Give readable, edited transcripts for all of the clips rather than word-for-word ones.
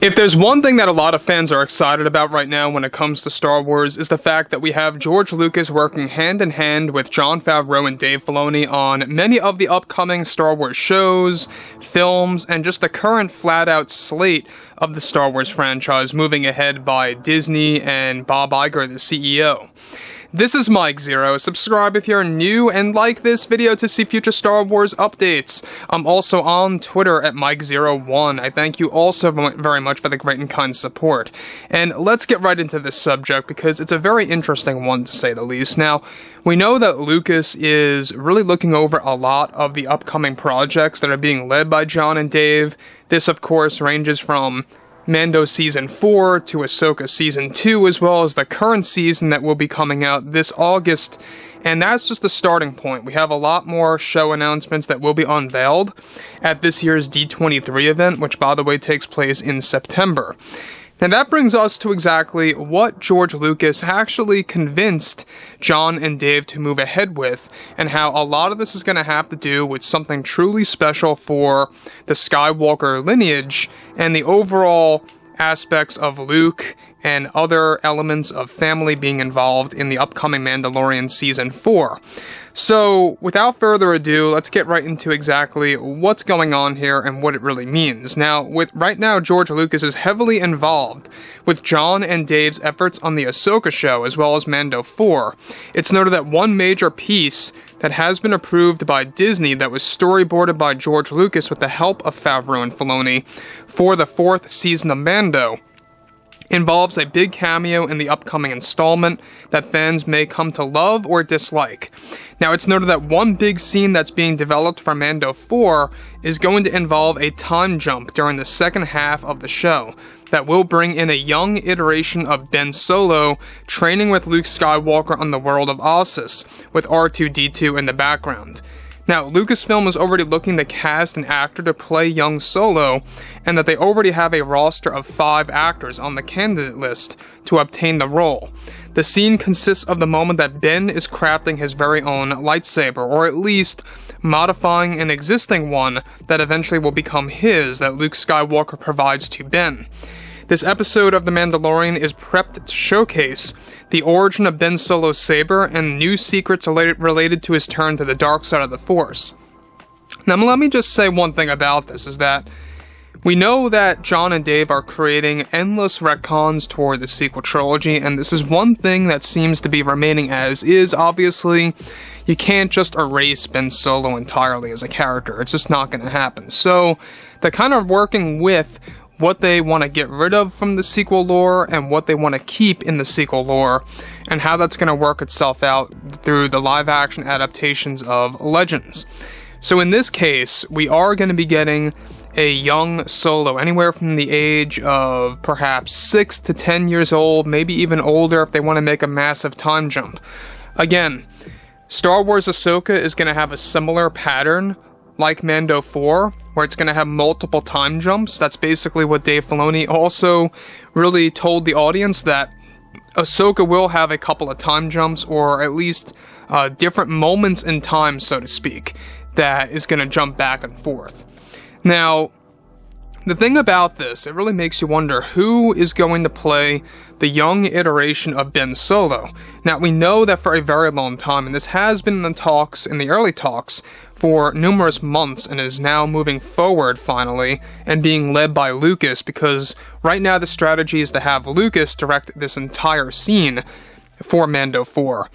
If there's one thing that a lot of fans are excited about right now when it comes to Star Wars is the fact that we have George Lucas working hand in hand with Jon Favreau and Dave Filoni on many of the upcoming Star Wars shows, films, and just the current flat-out slate of the Star Wars franchise moving ahead by Disney and Bob Iger, the CEO. This is Mike Zero. Subscribe if you're new and like this video to see future Star Wars updates. I'm also on Twitter at Mike01. I thank you also very much for the great and kind support. And let's get right into this subject because it's a very interesting one to say the least. Now, we know that Lucas is really looking over a lot of the upcoming projects that are being led by Jon and Dave. This, of course, ranges from Mando Season 4 to Ahsoka Season 2, as well as the current season that will be coming out this August, and that's just the starting point. We have a lot more show announcements that will be unveiled at this year's D23 event, which, by the way, takes place in September. Now that brings us to exactly what George Lucas actually convinced Jon and Dave to move ahead with, and how a lot of this is going to have to do with something truly special for the Skywalker lineage and the overall aspects of Luke and other elements of family being involved in the upcoming Mandalorian Season 4. So, without further ado, let's get right into exactly what's going on here and what it really means. Now, right now, George Lucas is heavily involved with Jon and Dave's efforts on the Ahsoka show, as well as Mando 4. It's noted that one major piece that has been approved by Disney that was storyboarded by George Lucas with the help of Favreau and Filoni for the 4th season of Mando involves a big cameo in the upcoming installment that fans may come to love or dislike. Now, it's noted that one big scene that's being developed for Mando 4 is going to involve a time jump during the second half of the show that will bring in a young iteration of Ben Solo training with Luke Skywalker on the world of Ossus, with R2-D2 in the background. Now, Lucasfilm is already looking to cast an actor to play young Solo, and that they already have a roster of 5 actors on the candidate list to obtain the role. The scene consists of the moment that Ben is crafting his very own lightsaber, or at least modifying an existing one that eventually will become his, that Luke Skywalker provides to Ben. This episode of The Mandalorian is prepped to showcase the origin of Ben Solo's saber and new secrets related to his turn to the dark side of the Force. Now, let me just say one thing about this, is that we know that Jon and Dave are creating endless retcons toward the sequel trilogy, and this is one thing that seems to be remaining as is. Obviously, you can't just erase Ben Solo entirely as a character. It's just not going to happen. So, they're kind of working with what they want to get rid of from the sequel lore and what they want to keep in the sequel lore, and how that's going to work itself out through the live-action adaptations of Legends. So in this case, we are going to be getting a young Solo, anywhere from the age of perhaps 6 to 10 years old, maybe even older if they want to make a massive time jump. Again, Star Wars Ahsoka is going to have a similar pattern like Mando 4, where it's going to have multiple time jumps. That's basically what Dave Filoni also really told the audience, that Ahsoka will have a couple of time jumps, or at least different moments in time, so to speak, that is going to jump back and forth. Now, the thing about this, it really makes you wonder who is going to play the young iteration of Ben Solo. Now, we know that for a very long time, and this has been in the talks, in the early talks, for numerous months, and is now moving forward finally, and being led by Lucas, because right now the strategy is to have Lucas direct this entire scene for Mando 4.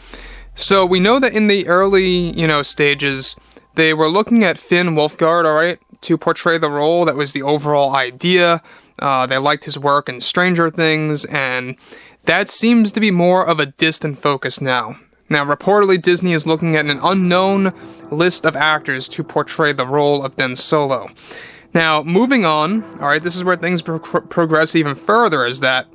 So we know that in the early, stages, they were looking at Finn Wolfhard, alright, to portray the role. That was the overall idea. They liked his work in Stranger Things, and that seems to be more of a distant focus now. Now, reportedly, Disney is looking at an unknown list of actors to portray the role of Ben Solo. Now, moving on, alright, this is where things progress even further, is that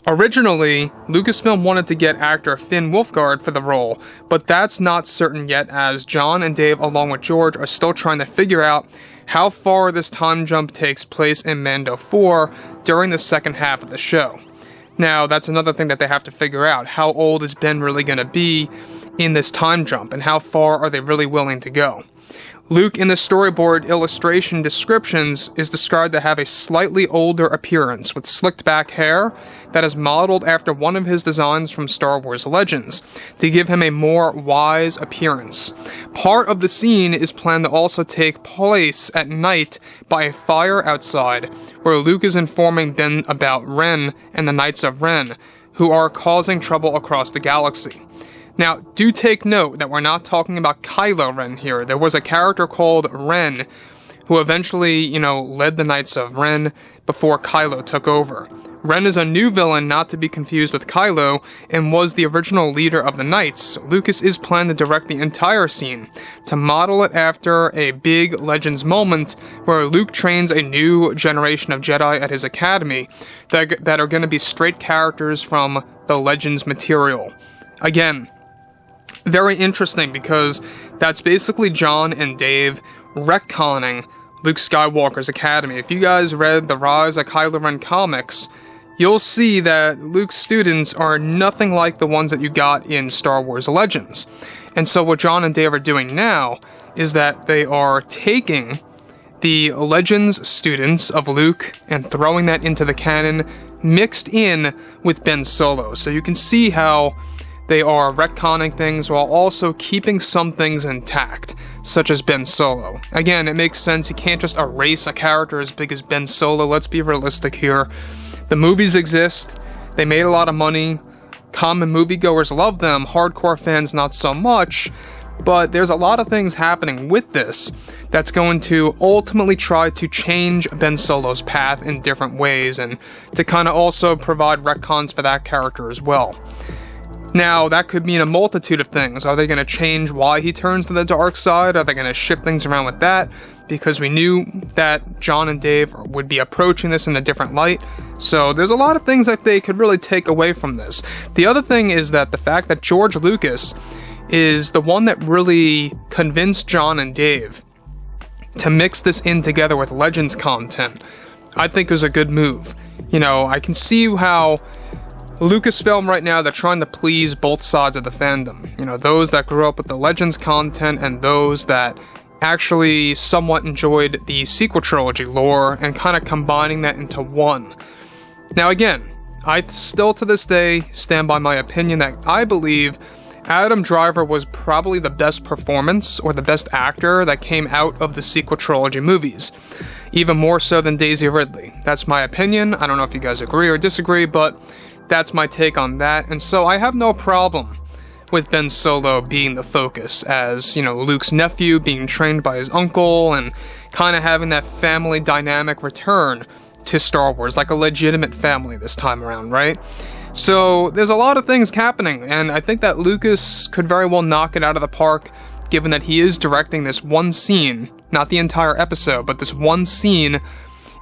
originally, Lucasfilm wanted to get actor Finn Wolfhard for the role, but that's not certain yet, as Jon and Dave, along with George, are still trying to figure out how far this time jump takes place in Mando 4 during the second half of the show. Now, that's another thing that they have to figure out. How old is Ben really going to be in this time jump, and how far are they really willing to go? Luke in the storyboard illustration descriptions is described to have a slightly older appearance with slicked back hair that is modeled after one of his designs from Star Wars Legends to give him a more wise appearance. Part of the scene is planned to also take place at night by a fire outside, where Luke is informing Ben about Ren and the Knights of Ren, who are causing trouble across the galaxy. Now, do take note that we're not talking about Kylo Ren here. There was a character called Ren who eventually, led the Knights of Ren before Kylo took over. Ren is a new villain, not to be confused with Kylo, and was the original leader of the Knights. Lucas is planning to direct the entire scene, to model it after a big Legends moment where Luke trains a new generation of Jedi at his academy that are going to be straight characters from the Legends material. Again, very interesting, because that's basically John and Dave retconning Luke Skywalker's academy. If you guys read the Rise of Kylo Ren comics, you'll see that Luke's students are nothing like the ones that you got in Star Wars Legends. And so what John and Dave are doing now is that they are taking the Legends students of Luke and throwing that into the canon, mixed in with Ben Solo. So you can see how they are retconning things while also keeping some things intact, such as Ben Solo. Again, it makes sense. You can't just erase a character as big as Ben Solo. Let's be realistic here. The movies exist. They made a lot of money. Common moviegoers love them. Hardcore fans, not so much. But there's a lot of things happening with this that's going to ultimately try to change Ben Solo's path in different ways, and to kind of also provide retcons for that character as well. Now, that could mean a multitude of things. Are they going to change why he turns to the dark side? Are they going to shift things around with that? Because we knew that John and Dave would be approaching this in a different light. So there's a lot of things that they could really take away from this. The other thing is that the fact that George Lucas is the one that really convinced John and Dave to mix this in together with Legends content, I think was a good move. I can see how Lucasfilm right now, they're trying to please both sides of the fandom. Those that grew up with the Legends content and those that actually somewhat enjoyed the sequel trilogy lore and kind of combining that into one. Now again, I still to this day stand by my opinion that I believe Adam Driver was probably the best performance or the best actor that came out of the sequel trilogy movies. Even more so than Daisy Ridley. That's my opinion. I don't know if you guys agree or disagree, but that's my take on that. And so I have no problem with Ben Solo being the focus as, Luke's nephew being trained by his uncle and kind of having that family dynamic return to Star Wars, like a legitimate family this time around, right? So there's a lot of things happening, and I think that Lucas could very well knock it out of the park, given that he is directing this one scene, not the entire episode, but this one scene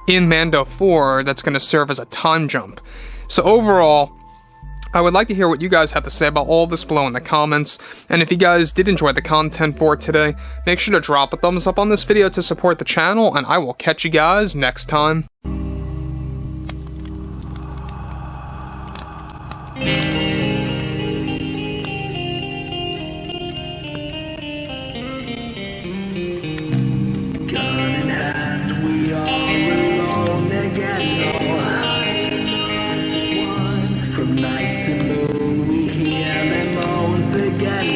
in Mando 4 that's going to serve as a time jump. So overall, I would like to hear what you guys have to say about all this below in the comments, and if you guys did enjoy the content for today, make sure to drop a thumbs up on this video to support the channel, and I will catch you guys next time. Night to moon, we hear them moans again.